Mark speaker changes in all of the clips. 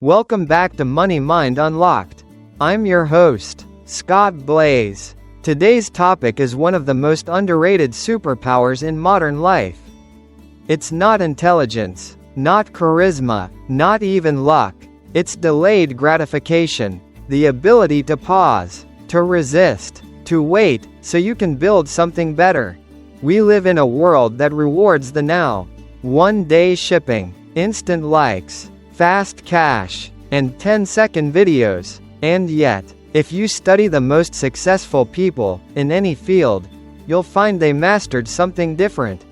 Speaker 1: Welcome back to Money Mind Unlocked. I'm your host, Scott Blaze. Today's topic is one of the most underrated superpowers in modern life. It's not intelligence, not charisma, not even luck. It's delayed gratification, the ability to pause, to resist, to wait, so you can build something better. We live in a world that rewards the now. One-day shipping, instant likes, fast cash, and 10-second videos. And yet, if you study the most successful people in any field, you'll find they mastered something different.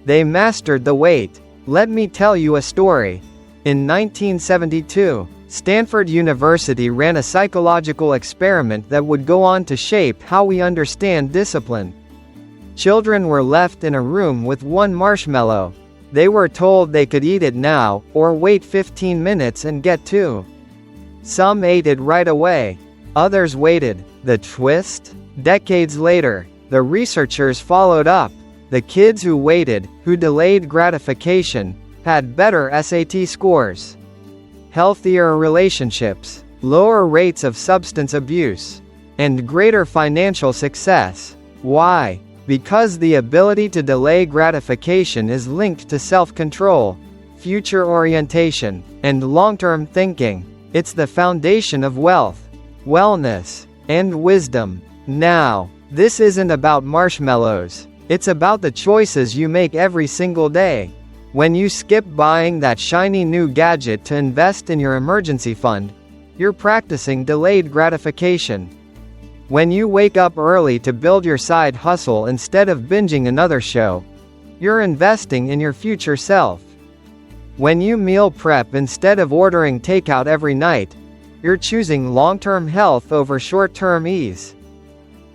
Speaker 1: They mastered the wait. Let me tell you a story. In 1972, Stanford University ran a psychological experiment that would go on to shape how we understand discipline. Children were left in a room with one marshmallow. They were told they could eat it now, or wait 15 minutes and get two. Some ate it right away. Others waited. The twist? Decades later, the researchers followed up. The kids who waited, who delayed gratification, had better SAT scores, healthier relationships, lower rates of substance abuse, and greater financial success. Why? Because the ability to delay gratification is linked to self-control, future orientation, and long-term thinking. It's the foundation of wealth, wellness, and wisdom. Now, this isn't about marshmallows. It's about the choices you make every single day. When you skip buying that shiny new gadget to invest in your emergency fund, you're practicing delayed gratification. When you wake up early to build your side hustle instead of binging another show, you're investing in your future self. When you meal prep instead of ordering takeout every night, you're choosing long-term health over short-term ease.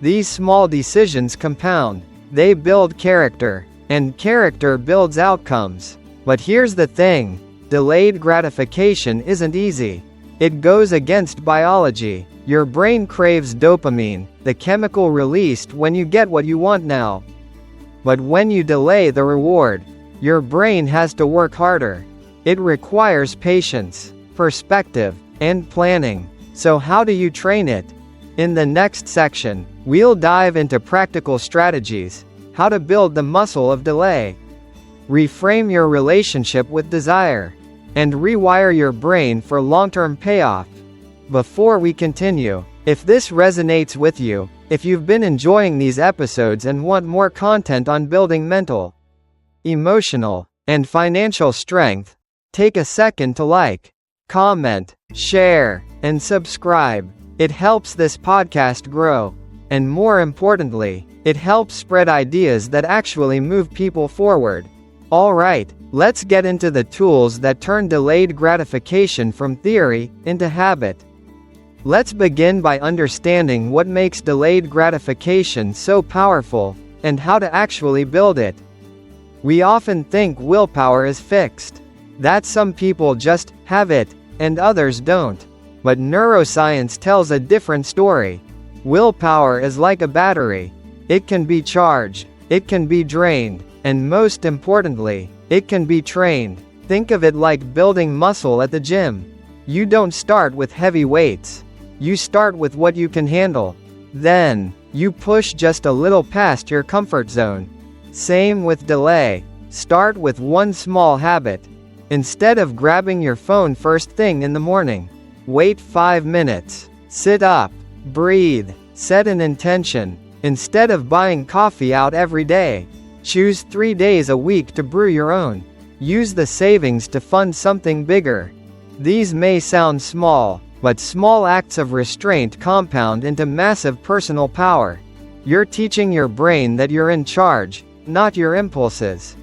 Speaker 1: These small decisions compound. They build character, and character builds outcomes. But here's the thing: delayed gratification isn't easy. It goes against biology. Your brain craves dopamine, the chemical released when you get what you want now. But when you delay the reward, your brain has to work harder. It requires patience, perspective, and planning. So how do you train it? In the next section, we'll dive into practical strategies, how to build the muscle of delay, reframe your relationship with desire, and rewire your brain for long-term payoff. Before we continue, if this resonates with you, if you've been enjoying these episodes and want more content on building mental, emotional, and financial strength, take a second to like, comment, share, and subscribe. It helps this podcast grow. And more importantly, it helps spread ideas that actually move people forward. Alright, let's get into the tools that turn delayed gratification from theory into habit. Let's begin by understanding what makes delayed gratification so powerful, and how to actually build it. We often think willpower is fixed. That some people just have it, and others don't. But neuroscience tells a different story. Willpower is like a battery. It can be charged, it can be drained, and most importantly, it can be trained. Think of it like building muscle at the gym. You don't start with heavy weights. You start with what you can handle. Then, you push just a little past your comfort zone. Same with delay. Start with one small habit. Instead of grabbing your phone first thing in the morning, wait 5 minutes. Sit up. Breathe. Set an intention. Instead of buying coffee out every day, choose 3 days a week to brew your own. Use the savings to fund something bigger. These may sound small, but small acts of restraint compound into massive personal power. You're teaching your brain that you're in charge, not your impulses.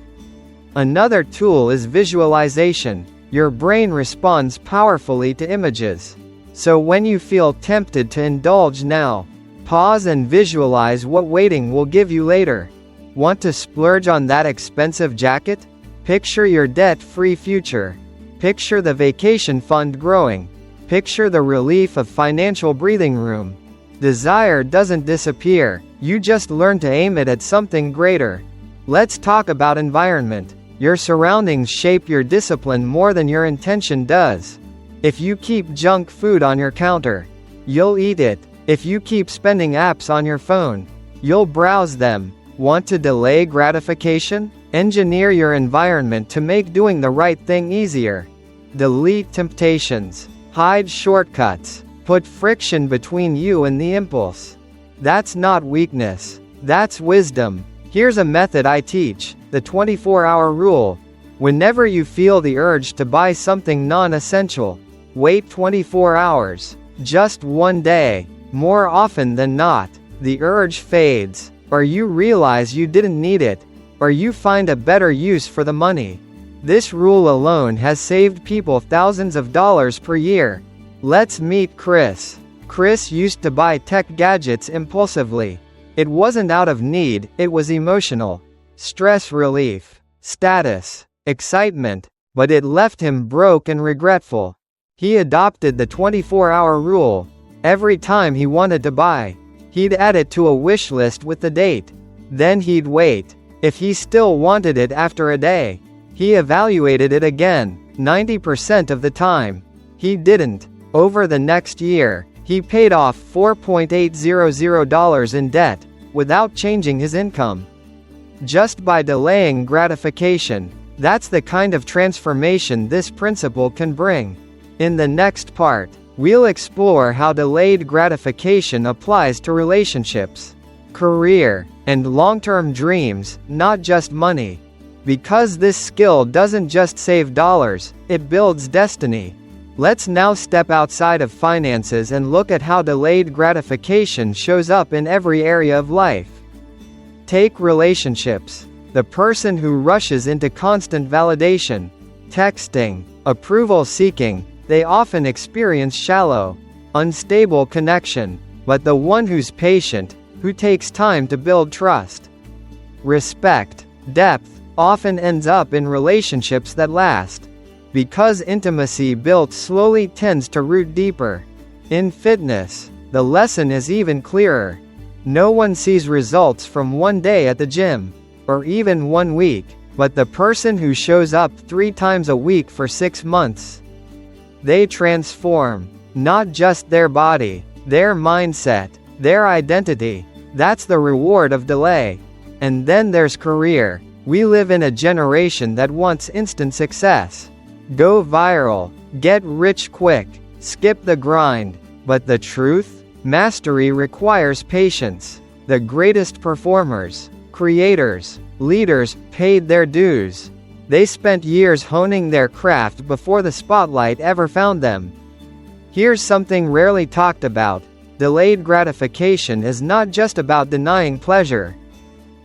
Speaker 1: Another tool is visualization. Your brain responds powerfully to images. So when you feel tempted to indulge now, pause and visualize what waiting will give you later. Want to splurge on that expensive jacket? Picture your debt-free future. Picture the vacation fund growing. Picture the relief of financial breathing room. Desire doesn't disappear, you just learn to aim it at something greater. Let's talk about environment. Your surroundings shape your discipline more than your intention does. If you keep junk food on your counter, you'll eat it. If you keep spending apps on your phone, you'll browse them. Want to delay gratification? Engineer your environment to make doing the right thing easier. Delete temptations. Hide shortcuts. Put friction between you and the impulse. That's not weakness. That's wisdom. Here's a method I teach, the 24-hour rule. Whenever you feel the urge to buy something non-essential, wait 24 hours. Just one day. More often than not, the urge fades, or you realize you didn't need it, or you find a better use for the money. This rule alone has saved people thousands of dollars per year. Let's meet Chris. Chris used to buy tech gadgets impulsively. It wasn't out of need, it was emotional. Stress relief, status, excitement, but it left him broke and regretful. He adopted the 24-hour rule. Every time he wanted to buy, he'd add it to a wish list with the date. Then he'd wait. If he still wanted it after a day, he evaluated it again. 90% of the time, he didn't. Over the next year, he paid off $4,800 in debt, without changing his income. Just by delaying gratification. That's the kind of transformation this principle can bring. In the next part, we'll explore how delayed gratification applies to relationships, career, and long-term dreams, not just money. Because this skill doesn't just save dollars, it builds destiny. Let's now step outside of finances and look at how delayed gratification shows up in every area of life. Take relationships. The person who rushes into constant validation, texting, approval seeking, they often experience shallow, unstable connection. But the one who's patient, who takes time to build trust, respect, depth, often ends up in relationships that last. Because intimacy built slowly tends to root deeper. In fitness, the lesson is even clearer. No one sees results from one day at the gym, or even 1 week, but the person who shows up 3 times a week for 6 months. They transform, not just their body, their mindset, their identity. That's the reward of delay. And then there's career. We live in a generation that wants instant success. Go viral, get rich quick, skip the grind. But the truth? Mastery requires patience. The greatest performers, creators, leaders, paid their dues. They spent years honing their craft before the spotlight ever found them. Here's something rarely talked about. Delayed gratification is not just about denying pleasure.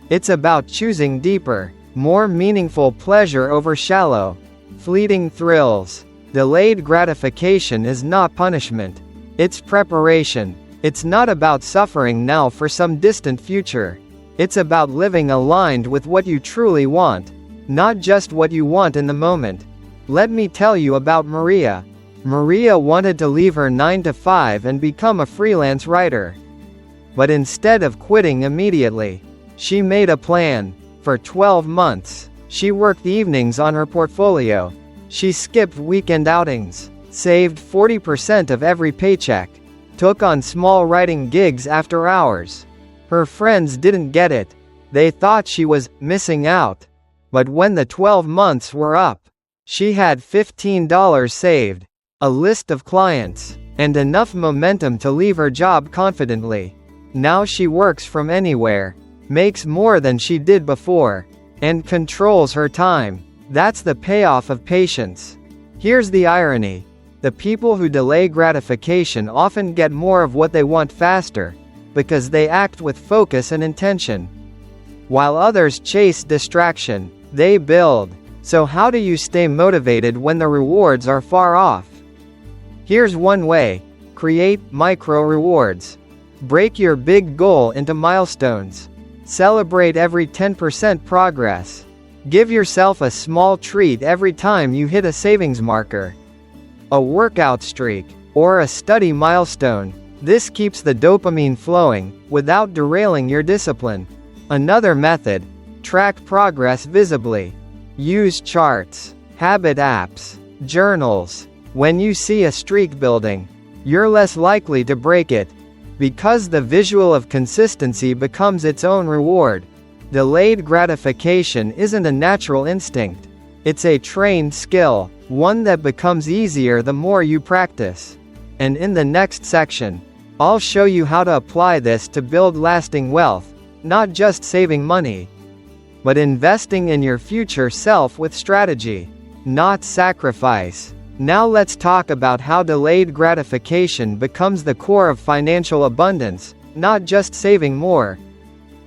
Speaker 1: It's about choosing deeper, more meaningful pleasure over shallow, fleeting thrills. Delayed gratification is not punishment. It's preparation. It's not about suffering now for some distant future. It's about living aligned with what you truly want, not just what you want in the moment. Let me tell you about Maria. Maria wanted to leave her 9-to-5 and become a freelance writer. But instead of quitting immediately, she made a plan. For 12 months, she worked evenings on her portfolio. She skipped weekend outings, saved 40% of every paycheck, took on small writing gigs after hours. Her friends didn't get it. They thought she was missing out. But when the 12 months were up, she had $15 saved, a list of clients, and enough momentum to leave her job confidently. Now she works from anywhere, makes more than she did before, and controls her time. That's the payoff of patience. Here's the irony. The people who delay gratification often get more of what they want faster, because they act with focus and intention. While others chase distraction, they build. So how do you stay motivated when the rewards are far off? Here's one way. Create micro rewards. Break your big goal into milestones. Celebrate every 10% progress. Give yourself a small treat every time you hit a savings marker, a workout streak, or a study milestone. This keeps the dopamine flowing, without derailing your discipline. Another method. Track progress visibly. Use charts, habit apps, journals, When you see a streak building, you're less likely to break it, because the visual of consistency becomes its own reward. Delayed gratification isn't a natural instinct. It's a trained skill, one that becomes easier the more you practice. And in the next section, I'll show you how to apply this to build lasting wealth, not just saving money, but investing in your future self with strategy, not sacrifice. Now let's talk about how delayed gratification becomes the core of financial abundance, not just saving more,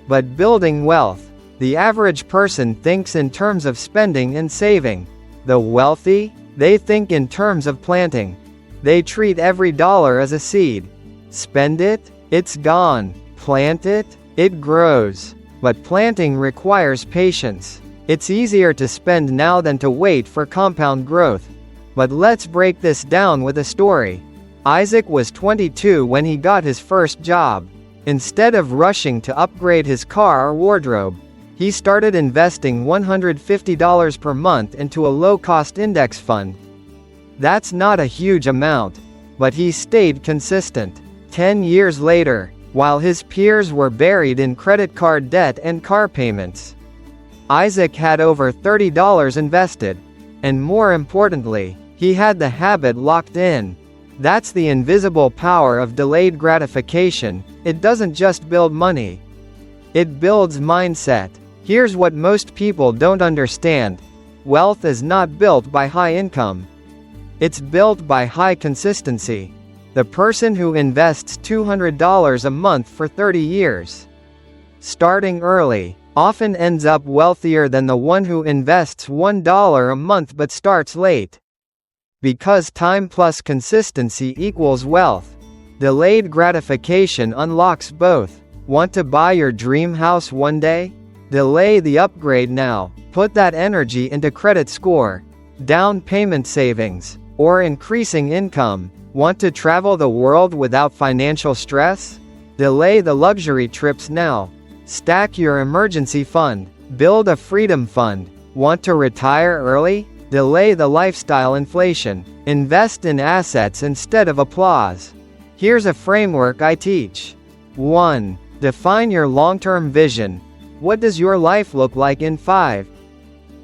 Speaker 1: but building wealth. The average person thinks in terms of spending and saving. The wealthy, they think in terms of planting. They treat every dollar as a seed. Spend it, it's gone. Plant it, it grows. But planting requires patience. It's easier to spend now than to wait for compound growth. But let's break this down with a story. Isaac was 22 when he got his first job. Instead of rushing to upgrade his car or wardrobe, he started investing $150 per month into a low-cost index fund. That's not a huge amount, but he stayed consistent. 10 years later, while his peers were buried in credit card debt and car payments, Isaac had over $30 invested. And more importantly, he had the habit locked in. That's the invisible power of delayed gratification. It doesn't just build money, it builds mindset. Here's what most people don't understand. Wealth is not built by high income. It's built by high consistency. The person who invests $200 a month for 30 years, starting early, often ends up wealthier than the one who invests $1 a month but starts late. Because time plus consistency equals wealth. Delayed gratification unlocks both. Want to buy your dream house one day? Delay the upgrade now. Put that energy into credit score, down payment savings, or increasing income. Want to travel the world without financial stress? Delay the luxury trips now. Stack your emergency fund. Build a freedom fund. Want to retire early? Delay the lifestyle inflation. Invest in assets instead of applause. Here's a framework I teach. 1. Define your long-term vision. What does your life look like in 5,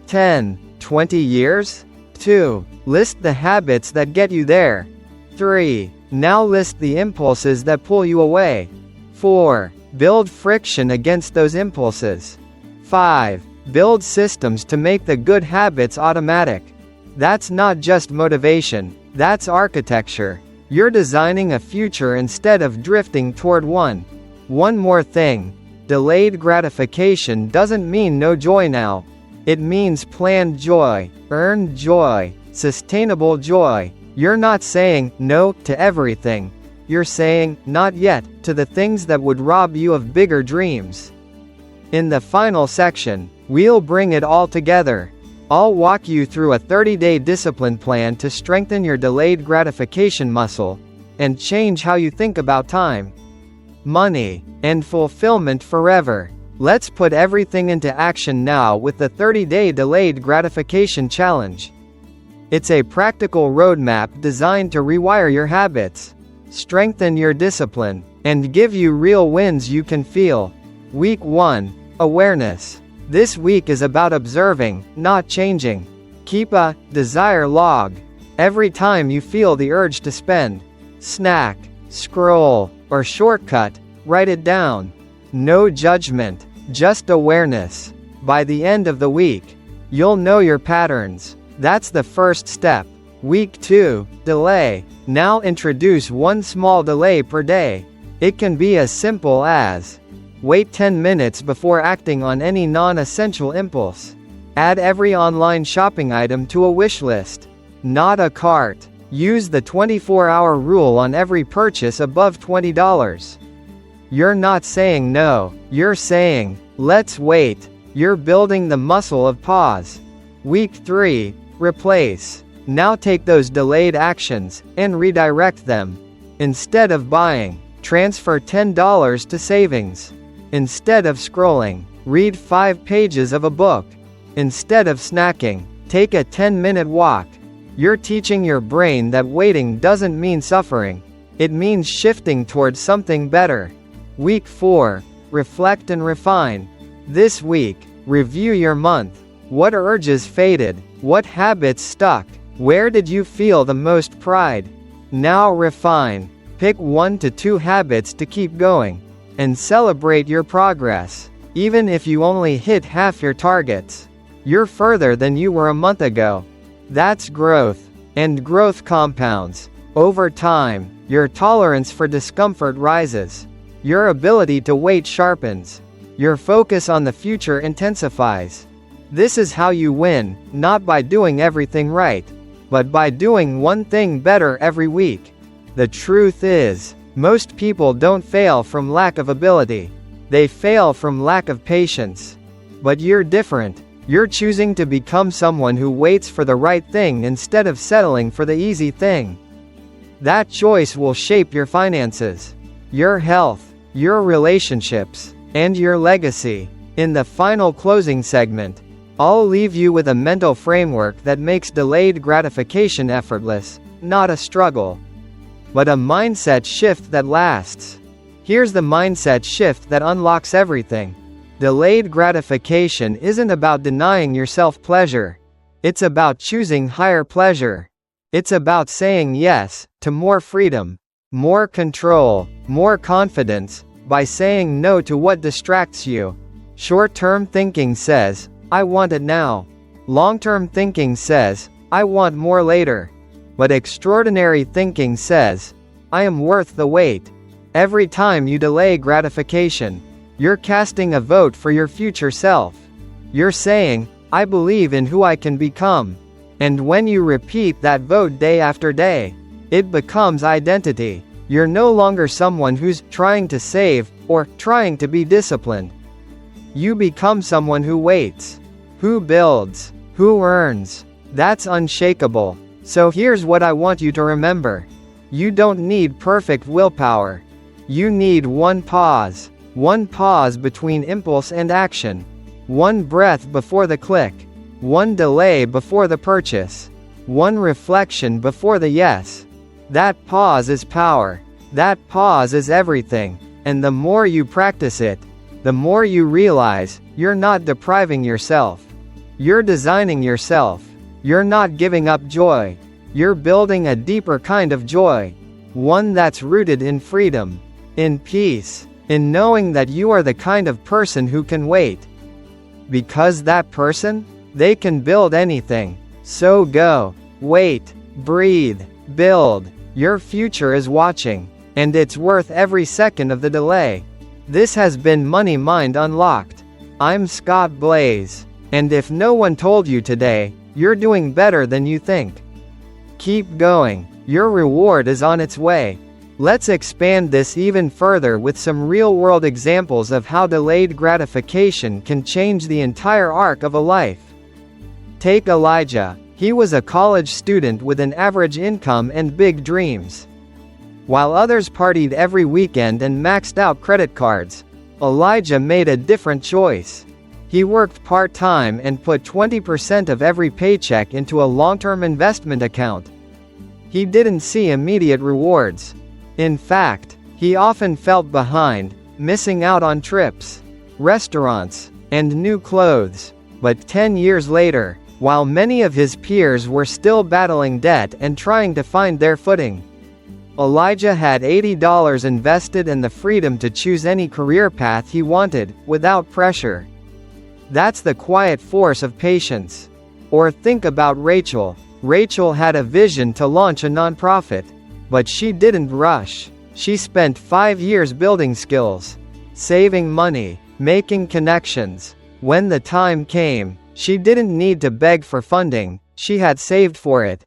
Speaker 1: 10, 20 years? 2. List the habits that get you there. 3. Now list the impulses that pull you away. 4. Build friction against those impulses. 5. Build systems to make the good habits automatic. That's not just motivation, that's architecture. You're designing a future instead of drifting toward one. One more thing. Delayed gratification doesn't mean no joy now. It means planned joy, earned joy, sustainable joy. You're not saying no to everything. You're saying not yet to the things that would rob you of bigger dreams. In the final section, we'll bring it all together. I'll walk you through a 30-day discipline plan to strengthen your delayed gratification muscle and change how you think about time, money, and fulfillment forever. Let's put everything into action now with the 30-day delayed gratification challenge. It's a practical roadmap designed to rewire your habits, strengthen your discipline, and give you real wins you can feel. Week 1. Awareness. This week is about observing, not changing. Keep a desire log. Every time you feel the urge to spend, snack, scroll, or shortcut, write it down. No judgment, just awareness. By the end of the week, you'll know your patterns. That's the first step. Week 2. Delay. Now introduce one small delay per day. It can be as simple as wait 10 minutes before acting on any non-essential impulse. Add every online shopping item to a wish list, not a cart. Use the 24-hour rule on every purchase above $20. You're not saying no, you're saying, let's wait. You're building the muscle of pause. Week 3. Replace. Now take those delayed actions and redirect them. Instead of buying, transfer $10 to savings. Instead of scrolling, read 5 pages of a book. Instead of snacking, take a 10-minute walk. You're teaching your brain that waiting doesn't mean suffering. It means shifting towards something better. Week 4. Reflect and refine. This week, review your month. What urges faded? What habits stuck? Where did you feel the most pride? Now refine. Pick 1 to 2 habits to keep going. And celebrate your progress. Even if you only hit half your targets, you're further than you were a month ago. That's growth. And growth compounds. Over time, your tolerance for discomfort rises. Your ability to wait sharpens. Your focus on the future intensifies. This is how you win, not by doing everything right, but by doing one thing better every week. The truth is, most people don't fail from lack of ability. They fail from lack of patience. But you're different. You're choosing to become someone who waits for the right thing instead of settling for the easy thing. That choice will shape your finances, your health, your relationships, and your legacy. In the final closing segment, I'll leave you with a mental framework that makes delayed gratification effortless, not a struggle, but a mindset shift that lasts. Here's the mindset shift that unlocks everything. Delayed gratification isn't about denying yourself pleasure. It's about choosing higher pleasure. It's about saying yes to more freedom, more control, more confidence, by saying no to what distracts you. Short-term thinking says, I want it now. Long-term thinking says, I want more later. But extraordinary thinking says, I am worth the wait. Every time you delay gratification, you're casting a vote for your future self. You're saying, I believe in who I can become. And when you repeat that vote day after day, it becomes identity. You're no longer someone who's trying to save, or trying to be disciplined. You become someone who waits, who builds, who earns. That's unshakable. So here's what I want you to remember. You don't need perfect willpower. You need one pause between impulse and action. One breath before the click. One delay before the purchase. One reflection before the yes. That pause is power. That pause is everything. And the more you practice it, the more you realize, you're not depriving yourself. You're designing yourself. You're not giving up joy. You're building a deeper kind of joy. One that's rooted in freedom, in peace, in knowing that you are the kind of person who can wait. Because that person, they can build anything. So go, wait, breathe, build. Your future is watching, and it's worth every second of the delay. This has been Money Mind Unlocked. I'm Scott Blaze, and if no one told you today, you're doing better than you think. Keep going. Your reward is on its way. Let's expand this even further with some real-world examples of how delayed gratification can change the entire arc of a life. Take Elijah. He was a college student with an average income and big dreams. While others partied every weekend and maxed out credit cards, Elijah made a different choice. He worked part-time and put 20% of every paycheck into a long-term investment account. He didn't see immediate rewards. In fact, he often felt behind, missing out on trips, restaurants, and new clothes. But 10 years later, while many of his peers were still battling debt and trying to find their footing, Elijah had $80 invested and the freedom to choose any career path he wanted, without pressure. That's the quiet force of patience. Or think about Rachel. Rachel had a vision to launch a nonprofit. But she didn't rush. She spent 5 years building skills, saving money, making connections. When the time came, she didn't need to beg for funding, she had saved for it.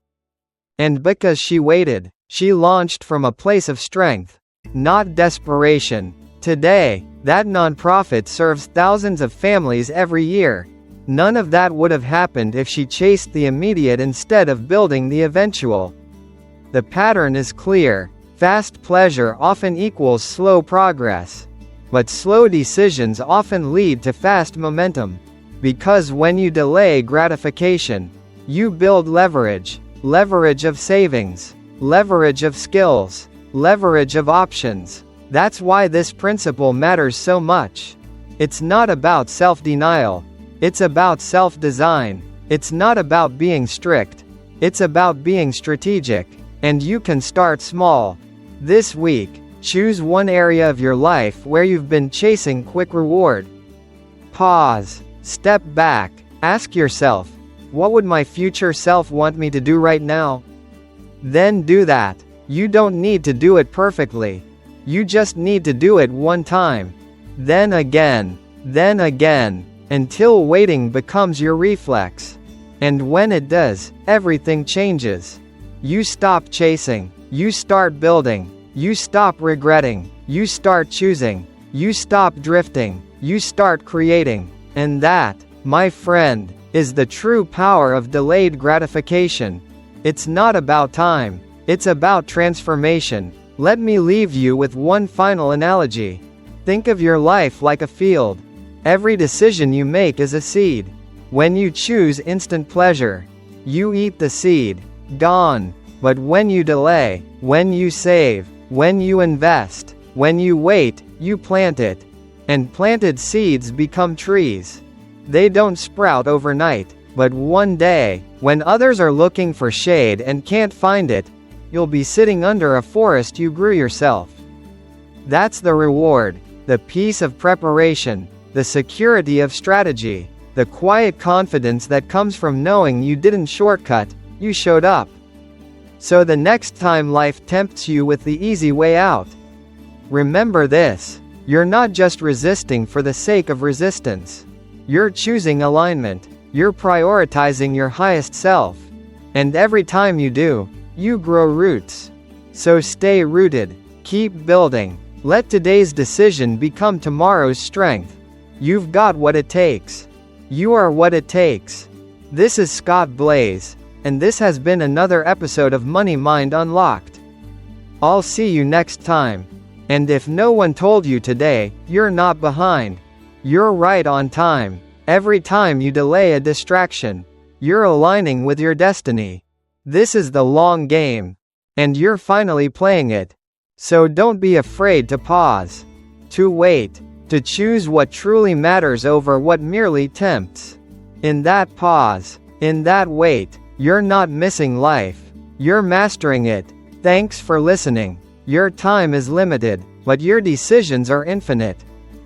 Speaker 1: And because she waited, she launched from a place of strength, not desperation. Today, that nonprofit serves thousands of families every year. None of that would have happened if she chased the immediate instead of building the eventual. The pattern is clear. Fast pleasure often equals slow progress. But slow decisions often lead to fast momentum. Because when you delay gratification, you build leverage. leverage of savings, leverage of skills, leverage of options. That's why this principle matters so much. It's not about self-denial. It's about self-design. It's not about being strict. It's about being strategic. And you can start small. This week, choose one area of your life where you've been chasing quick reward. Pause. Step back. Ask yourself, what would my future self want me to do right now? Then do that. You don't need to do it perfectly. You just need to do it one time. Then again, until waiting becomes your reflex. And when it does, everything changes. You stop chasing. You start building. You stop regretting. You start choosing. You stop drifting. You start creating. And that, my friend, is the true power of delayed gratification. It's not about time. It's about transformation. Let me leave you with one final analogy. Think of your life like a field. Every decision you make is a seed. When you choose instant pleasure, you eat the seed. Gone. But when you delay, when you save, when you invest, when you wait, you plant it. And planted seeds become trees. They don't sprout overnight, but one day, when others are looking for shade and can't find it, you'll be sitting under a forest you grew yourself. That's the reward, the peace of preparation, the security of strategy, the quiet confidence that comes from knowing you didn't shortcut, you showed up. So the next time life tempts you with the easy way out, remember this: you're not just resisting for the sake of resistance. You're choosing alignment. You're prioritizing your highest self. And every time you do, you grow roots. So stay rooted. Keep building. Let today's decision become tomorrow's strength. You've got what it takes. You are what it takes. This is Scott Blaze, and this has been another episode of Money Mind Unlocked. I'll see you next time. And if no one told you today, you're not behind. You're right on time. Every time you delay a distraction, you're aligning with your destiny. This is the long game. And you're finally playing it. So don't be afraid to pause. To wait. To choose what truly matters over what merely tempts. In that pause, in that wait, you're not missing life. You're mastering it. Thanks for listening. Your time is limited, but your decisions are infinite.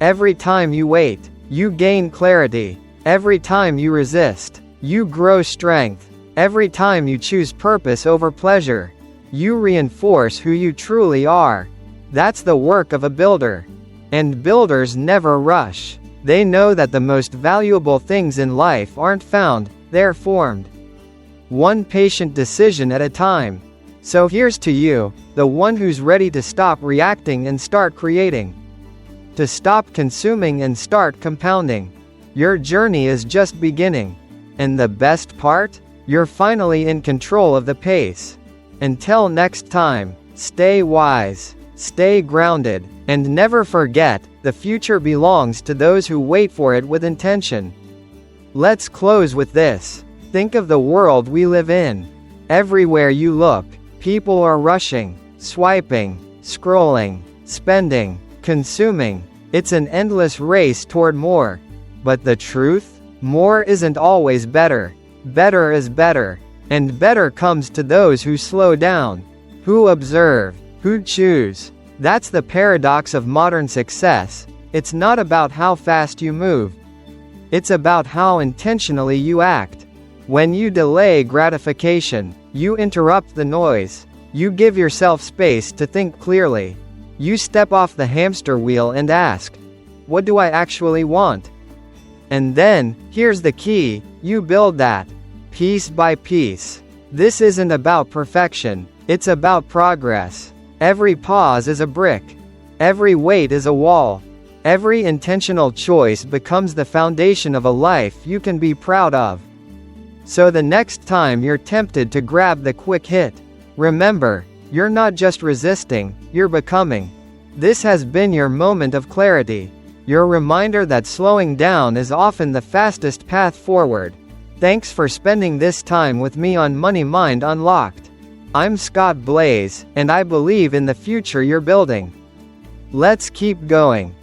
Speaker 1: Every time you wait, you gain clarity. Every time you resist, you grow strength. Every time you choose purpose over pleasure, you reinforce who you truly are. That's the work of a builder. And builders never rush. They know that the most valuable things in life aren't found, they're formed. One patient decision at a time. So here's to you, the one who's ready to stop reacting and start creating. To stop consuming and start compounding. Your journey is just beginning. And the best part? You're finally in control of the pace. Until next time, stay wise, stay grounded, and never forget, the future belongs to those who wait for it with intention. Let's close with this. Think of the world we live in. Everywhere you look, people are rushing, swiping, scrolling, spending, consuming. It's an endless race toward more. But the truth? More isn't always better. Better is better. And better comes to those who slow down, who observe, who choose. That's the paradox of modern success. It's not about how fast you move. It's about how intentionally you act. When you delay gratification, you interrupt the noise. You give yourself space to think clearly. You step off the hamster wheel and ask, what do I actually want? And then, here's the key, you build that. Piece by piece. This isn't about perfection, it's about progress. Every pause is a brick. Every wait is a wall. Every intentional choice becomes the foundation of a life you can be proud of. So the next time you're tempted to grab the quick hit, remember, you're not just resisting, you're becoming. This has been your moment of clarity. Your reminder that slowing down is often the fastest path forward. Thanks for spending this time with me on Money Mind Unlocked. I'm Scott Blaze, and I believe in the future you're building. Let's keep going.